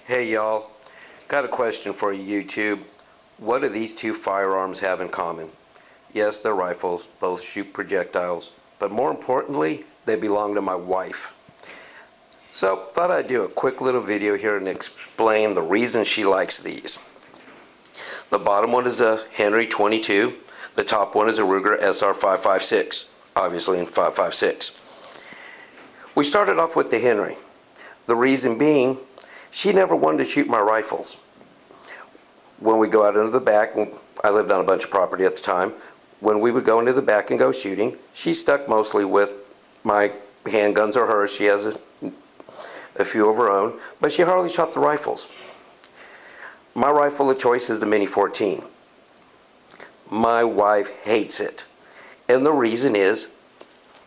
Hey y'all, got a question for you YouTube. What do these two firearms have in common? Yes, they're rifles, both shoot projectiles, but more importantly, they belong to my wife. So, thought I'd do a quick little video here and explain the reason she likes these. The bottom one is a Henry 22, the top one is a Ruger SR 556, obviously in 556. We started off with the Henry. The reason being, she never wanted to shoot my rifles. When we go out into the back, I lived on a bunch of property at the time, when we would go into the back and go shooting, she stuck mostly with my handguns or hers. She has a few of her own, but she hardly shot the rifles. My rifle of choice is the Mini 14. My wife hates it, and the reason is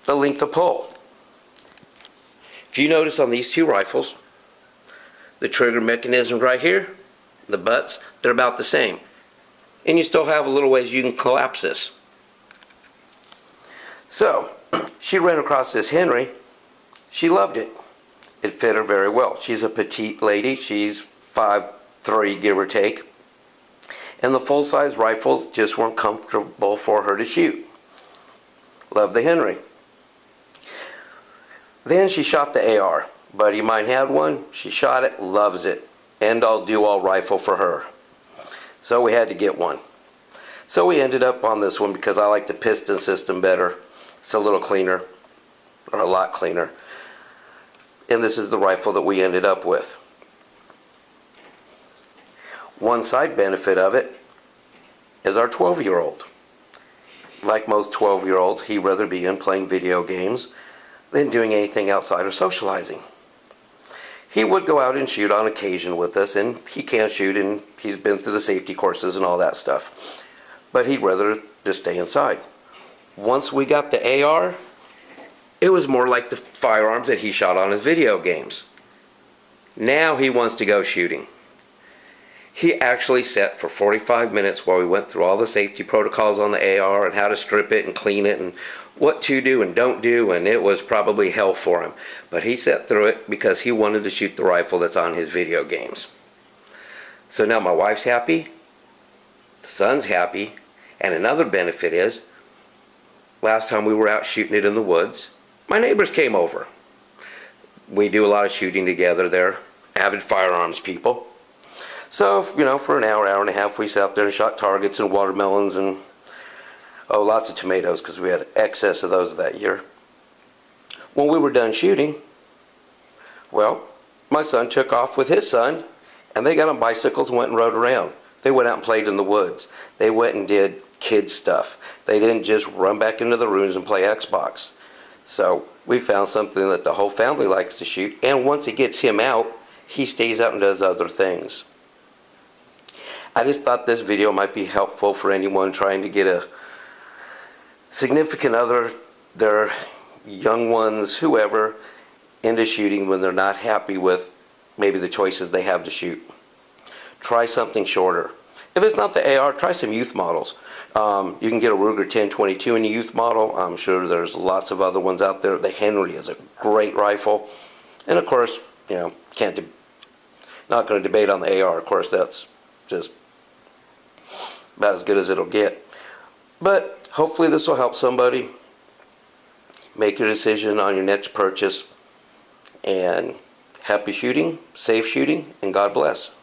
the length of pull. If you notice on these two rifles, the trigger mechanism right here, the butts, they're about the same. And you still have a little ways you can collapse this. So, she ran across this Henry. She loved it. It fit her very well. She's a petite lady. She's 5'3", give or take. And the full-size rifles just weren't comfortable for her to shoot. Loved the Henry. Then she shot the AR. Buddy of mine had one, she shot it, loves it. End all do all rifle for her. So we had to get one. So we ended up on this one because I like the piston system better. It's a little cleaner, or a lot cleaner. And this is the rifle that we ended up with. One side benefit of it is our 12-year-old. Like most 12-year-olds, he'd rather be in playing video games than doing anything outside or socializing. He would go out and shoot on occasion with us, and he can shoot, and he's been through the safety courses and all that stuff. But he'd rather just stay inside. Once we got the AR, it was more like the firearms that he shot on his video games. Now he wants to go shooting. He actually sat for 45 minutes while we went through all the safety protocols on the AR and how to strip it and clean it and what to do and don't do, and it was probably hell for him. But he sat through it because he wanted to shoot the rifle that's on his video games. So now my wife's happy, the son's happy, and another benefit is, last time we were out shooting it in the woods, my neighbors came over. We do a lot of shooting together. They're avid firearms people. So, for an hour, hour and a half, we sat there and shot targets and watermelons and lots of tomatoes because we had excess of those that year. When we were done shooting, well, my son took off with his son, and they got on bicycles and went and rode around. They went out and played in the woods. They went and did kid stuff. They didn't just run back into the rooms and play Xbox. So we found something that the whole family likes to shoot, and once it gets him out, he stays out and does other things. I just thought this video might be helpful for anyone trying to get a significant other, their young ones, whoever, into shooting when they're not happy with maybe the choices they have to shoot. Try something shorter. If it's not the AR, try some youth models. You can get a Ruger 1022 in a youth model. I'm sure there's lots of other ones out there. The Henry is a great rifle. And of course, not going to debate on the AR. Of course, that's just about as good as it'll get. But hopefully this will help somebody make your decision on your next purchase. And happy shooting, safe shooting, and God bless.